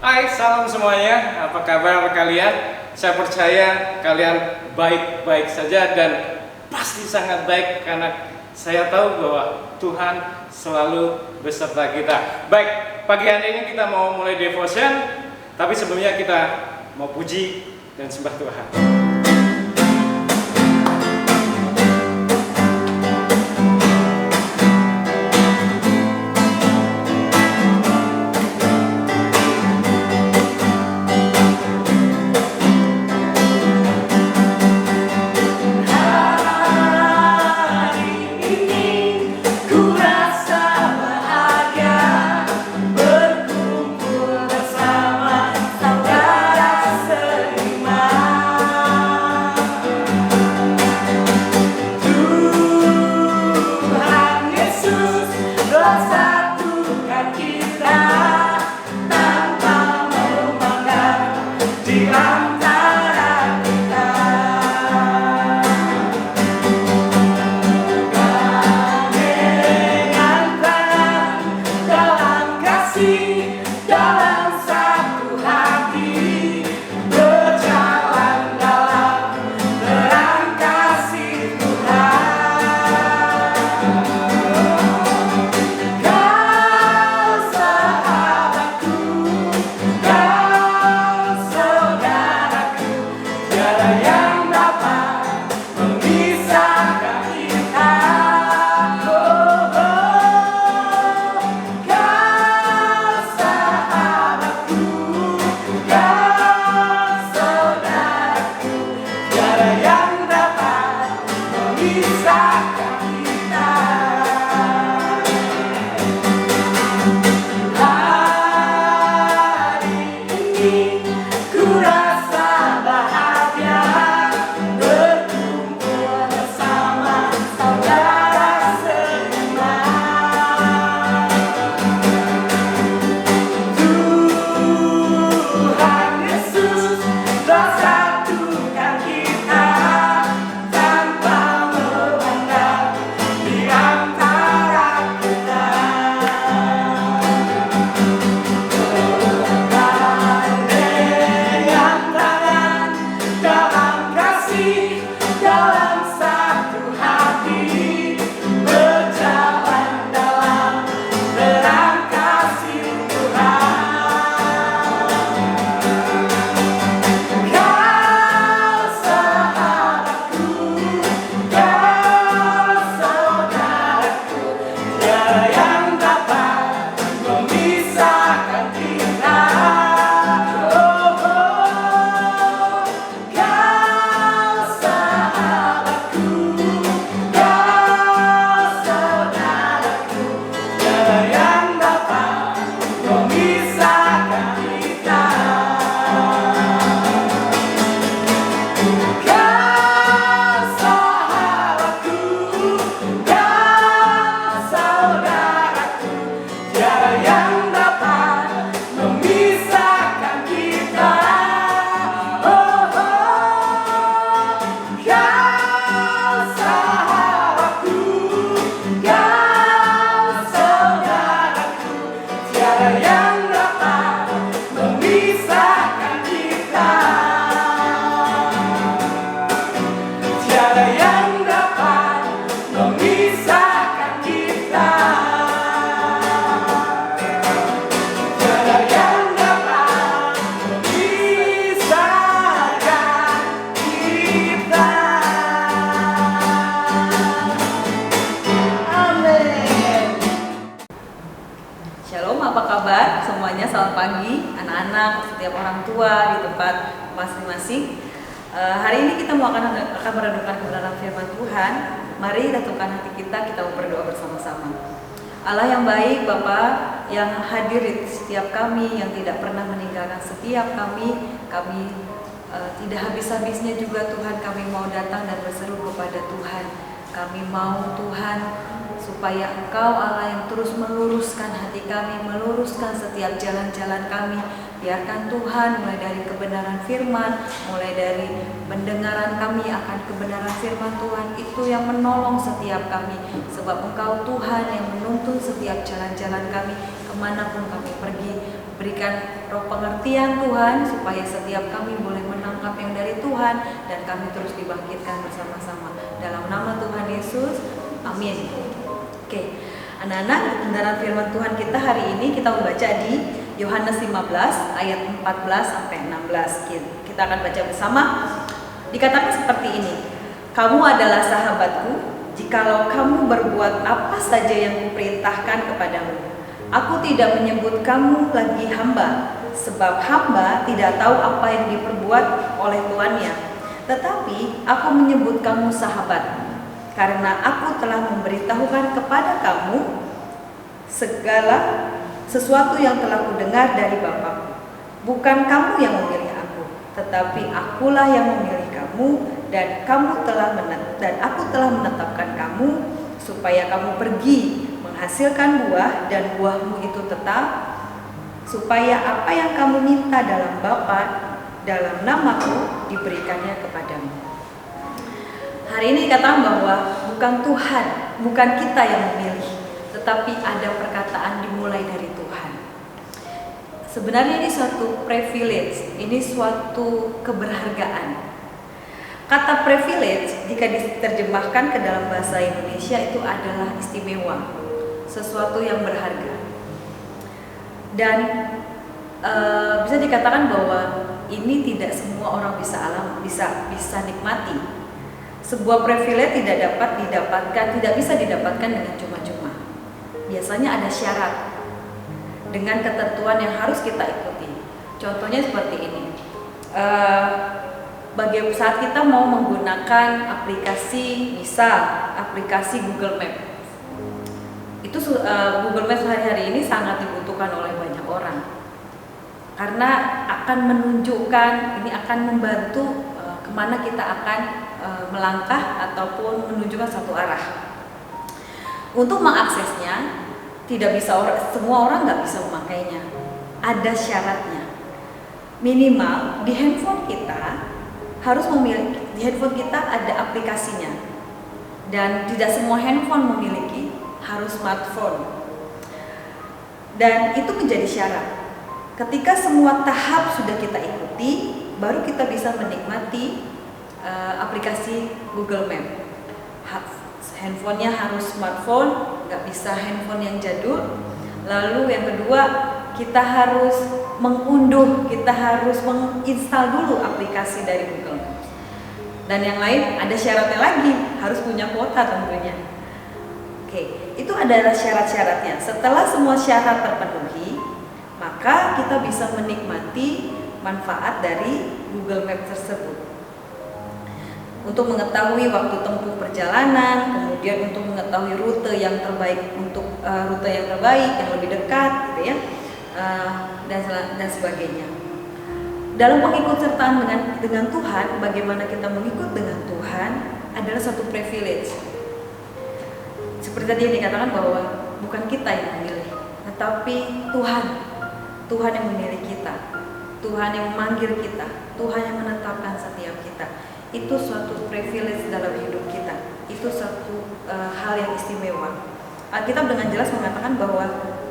Hai, salam semuanya. Apa kabar kalian? Saya percaya kalian baik-baik saja dan pasti sangat baik karena saya tahu bahwa Tuhan selalu beserta kita. Baik, pagi hari ini kita mau mulai devotion, tapi sebelumnya kita mau puji dan sembah Tuhan. Selamat pagi anak-anak, setiap orang tua di tempat masing-masing. Hari ini kita akan merenungkan kebenaran firman Tuhan. Mari datangkan hati kita berdoa bersama-sama. Allah yang baik, Bapa yang hadir di setiap kami, yang tidak pernah meninggalkan setiap kami tidak habis-habisnya juga Tuhan, kami mau datang dan berseru kepada Tuhan. Kami mau Tuhan supaya Engkau Allah yang terus meluruskan hati kami, meluruskan setiap jalan-jalan kami. Biarkan Tuhan mulai dari kebenaran firman, mulai dari pendengaran kami akan kebenaran firman Tuhan, itu yang menolong setiap kami. Sebab Engkau Tuhan yang menuntun setiap jalan-jalan kami kemanapun kami pergi. Berikan roh pengertian Tuhan, supaya setiap kami boleh menangkap yang dari Tuhan, dan kami terus dibangkitkan bersama-sama. Dalam nama Tuhan Yesus, amin. Oke, anak-anak, kebenaran firman Tuhan kita hari ini kita membaca di Yohanes 15 ayat 14 sampai 16. Kita akan baca bersama. Dikatakan seperti ini, kamu adalah sahabatku jikalau kamu berbuat apa saja yang kuperintahkan kepadamu. Aku tidak menyebut kamu lagi hamba, sebab hamba tidak tahu apa yang diperbuat oleh tuannya. Tetapi aku menyebut kamu sahabat, karena aku telah memberitahukan kepada kamu segala sesuatu yang telah kudengar dari Bapa. Bukan kamu yang memilih aku, tetapi akulah yang memilih kamu, dan aku telah menetapkan kamu supaya kamu pergi menghasilkan buah, dan buahmu itu tetap, supaya apa yang kamu minta dalam Bapa dalam namaku diberikannya kepadamu. Hari ini dikatakan bahwa bukan Tuhan, bukan kita yang memilih, tetapi ada perkataan dimulai dari Tuhan. Sebenarnya ini suatu privilege, ini suatu keberhargaan. Kata privilege jika diterjemahkan ke dalam bahasa Indonesia itu adalah istimewa, sesuatu yang berharga. Dan bisa dikatakan bahwa ini tidak semua orang bisa nikmati. Sebuah privilege tidak bisa didapatkan dengan cuma-cuma. Biasanya ada syarat dengan ketentuan yang harus kita ikuti. Contohnya seperti ini. Saat kita mau menggunakan aplikasi, misal aplikasi Google Maps, itu Google Maps hari-hari ini sangat dibutuhkan oleh banyak orang, karena akan menunjukkan, ini akan membantu kemana kita akan melangkah ataupun menunjukkan satu arah. Untuk mengaksesnya, semua orang nggak bisa memakainya, ada syaratnya. Minimal di handphone kita ada aplikasinya, dan tidak semua handphone memiliki, harus smartphone, dan itu menjadi syarat. Ketika semua tahap sudah kita ikuti, baru kita bisa menikmati aplikasi Google Map. Handphonenya harus smartphone, nggak bisa handphone yang jadul. Lalu yang kedua, kita harus mengunduh, kita harus menginstal dulu aplikasi dari Google. Dan yang lain ada syaratnya lagi, harus punya kuota tentunya. Oke, itu adalah syarat-syaratnya. Setelah semua syarat terpenuhi, maka kita bisa menikmati manfaat dari Google Maps tersebut. Untuk mengetahui waktu tempuh perjalanan, kemudian untuk mengetahui rute yang terbaik, yang lebih dekat, gitu ya, dan sebagainya. Dalam pengikutsertaan dengan Tuhan, bagaimana kita mengikut dengan Tuhan adalah suatu privilege. Seperti tadi yang dikatakan bahwa bukan kita yang memilih, tetapi Tuhan yang memilih kita, Tuhan yang memanggil kita, Tuhan yang menetapkan setiap kita. Itu suatu privilege dalam hidup kita. Itu suatu hal yang istimewa. Alkitab dengan jelas mengatakan bahwa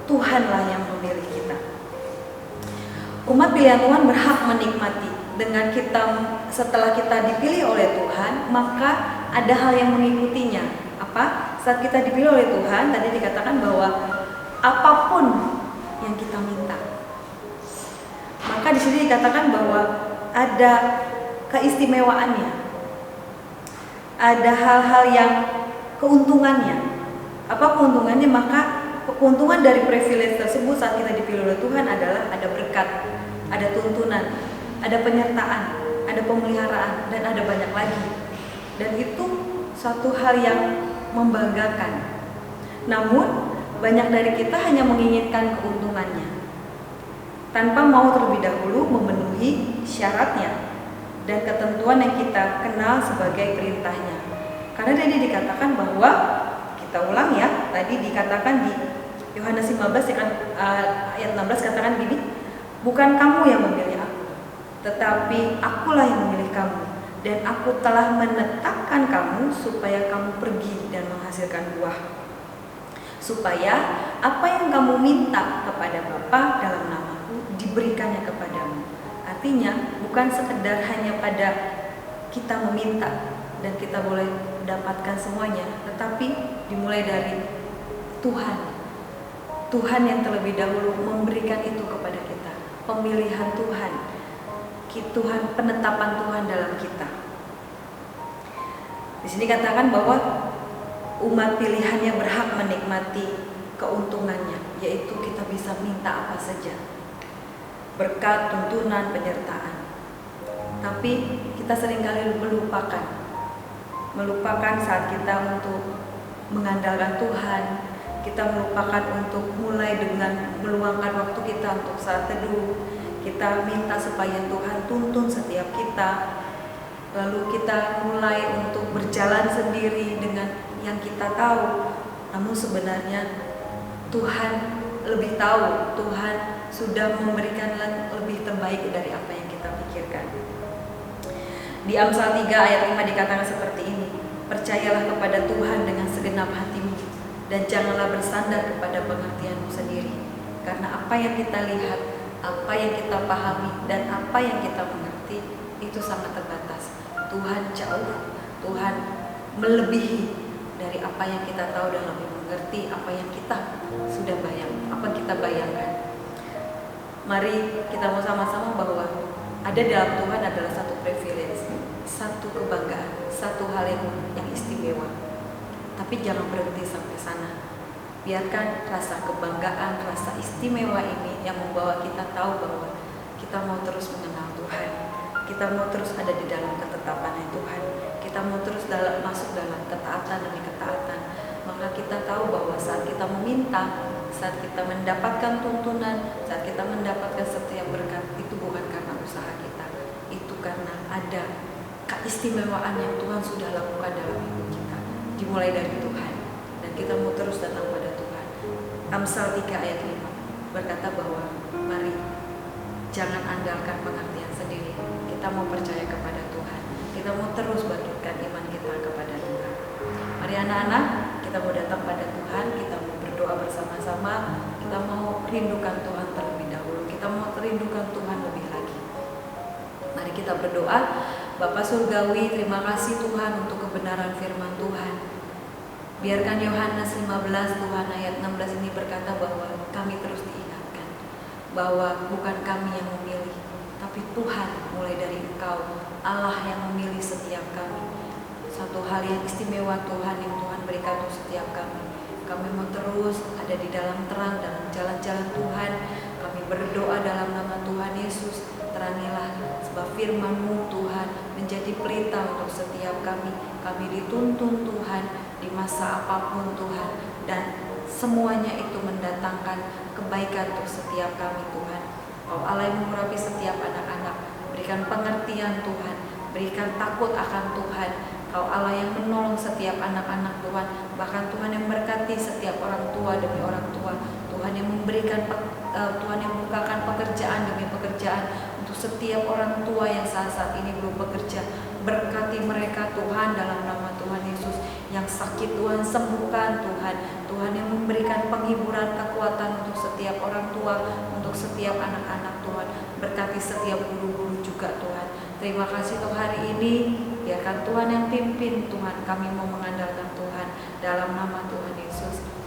Tuhanlah yang memilih kita. Umat pilihan Tuhan berhak menikmati. Setelah kita dipilih oleh Tuhan, maka ada hal yang mengikutinya. Apa? Saat kita dipilih oleh Tuhan, tadi dikatakan bahwa apapun yang kita minta, maka di sini dikatakan bahwa ada keistimewaannya, ada hal-hal yang keuntungannya. Apa keuntungannya? Maka keuntungan dari privilege tersebut saat kita dipilih oleh Tuhan adalah ada berkat, ada tuntunan, ada penyertaan, ada pemeliharaan, dan ada banyak lagi. Dan itu suatu hal yang membanggakan. Namun banyak dari kita hanya menginginkan keuntungannya tanpa mau terlebih dahulu memenuhi syaratnya dan ketentuan yang kita kenal sebagai perintahnya. Karena tadi dikatakan bahwa, kita ulang ya, tadi dikatakan di Yohanes 15 ayat 16 katakan gini, bukan kamu yang memilih aku, tetapi akulah yang memilih kamu, dan aku telah menetapkan kamu supaya kamu pergi dan menghasilkan buah. supaya apa yang kamu minta kepada Bapa dalam namaku diberikannya kepadamu. Artinya bukan sekedar hanya pada kita meminta dan kita boleh dapatkan semuanya, tetapi dimulai dari Tuhan. Tuhan yang terlebih dahulu memberikan itu kepada kita. Pemilihan Tuhan, Tuhan, penetapan Tuhan dalam kita. Di sini katakan bahwa umat pilihannya berhak menikmati keuntungannya, yaitu kita bisa minta apa saja, berkat, tuntunan, penyertaan. Tapi kita seringkali melupakan saat kita untuk mengandalkan Tuhan. Kita melupakan untuk mulai dengan meluangkan waktu kita untuk saat teduh. Kita minta supaya Tuhan tuntun setiap kita. Lalu kita mulai untuk berjalan sendiri dengan yang kita tahu. Namun sebenarnya Tuhan lebih tahu. Tuhan sudah memberikan lebih terbaik dari apa yang kita pikirkan. Di Amsal 3 ayat 5 dikatakan seperti ini. Percayalah kepada Tuhan dengan segenap hatimu, dan janganlah bersandar kepada pengertianmu sendiri. Karena apa yang kita lihat, apa yang kita pahami, dan apa yang kita mengerti itu sangat terbatas. Tuhan jauh, Tuhan melebihi dari apa yang kita tahu dan lebih mengerti apa yang kita sudah bayangkan. Mari kita mau sama-sama bahwa ada dalam Tuhan adalah satu privilege, satu kebanggaan, satu hal yang istimewa. Tapi jangan berhenti sampai sana. Biarkan rasa kebanggaan, rasa istimewa ini yang membawa kita tahu bahwa kita mau terus mengenal Tuhan. Kita mau terus ada di dalam ketetapan Tuhan. Kita mau terus masuk dalam ketaatan demi ketaatan. Maka kita tahu bahwa saat kita meminta, saat kita mendapatkan tuntunan, saat kita mendapatkan setiap berkat, itu bukan karena usaha kita. Itu karena ada keistimewaan yang Tuhan sudah lakukan dalam hidup kita. Dimulai dari Tuhan, dan kita mau terus datang pada Tuhan. Amsal 3 ayat 5 berkata bahwa mari jangan andalkan pengertian sendiri. Kita mau percaya kepada Tuhan. Kita mau terus bangkitkan iman kita kepada Tuhan. Mari anak-anak, kita mau datang pada Tuhan. Kita mau berdoa bersama-sama. Kita mau rindukan Tuhan terlebih dahulu. Kita mau rindukan Tuhan lebih lagi. Mari kita berdoa. Bapa Surgawi, terima kasih Tuhan untuk kebenaran firman Tuhan. Biarkan Yohanes 15 Tuhan ayat 16 ini berkata bahwa kami terus diingatkan bahwa bukan kami yang memilih, tapi Tuhan mulai dari Engkau, Allah yang memilih setiap kami. Satu hal yang istimewa Tuhan yang Tuhan berikan untuk setiap kami. Kami mau terus ada di dalam terang, dalam jalan-jalan Tuhan. Kami berdoa dalam nama Tuhan Yesus. Terangilah sebab firman-Mu Tuhan menjadi pelita untuk setiap kami. Kami dituntun Tuhan di masa apapun Tuhan, dan semuanya itu mendatangkan kebaikan untuk setiap kami Tuhan. Kau Allah yang mengurapi setiap anak-anak, berikan pengertian Tuhan, berikan takut akan Tuhan. Kau Allah yang menolong setiap anak-anak Tuhan, bahkan Tuhan yang berkati setiap orang tua demi orang tua. Tuhan yang memberikan, Tuhan yang membukakan pekerjaan demi pekerjaan untuk setiap orang tua yang saat ini belum bekerja. Berkati mereka Tuhan dalam nama Tuhan Yesus. Yang sakit Tuhan sembuhkan Tuhan. Tuhan yang memberikan penghiburan, kekuatan untuk setiap orang tua, untuk setiap anak-anak Tuhan. Berkati setiap guru-guru juga Tuhan. Terima kasih untuk hari ini. Biarkan Tuhan yang pimpin Tuhan. Kami mau mengandalkan Tuhan dalam nama Tuhan Yesus.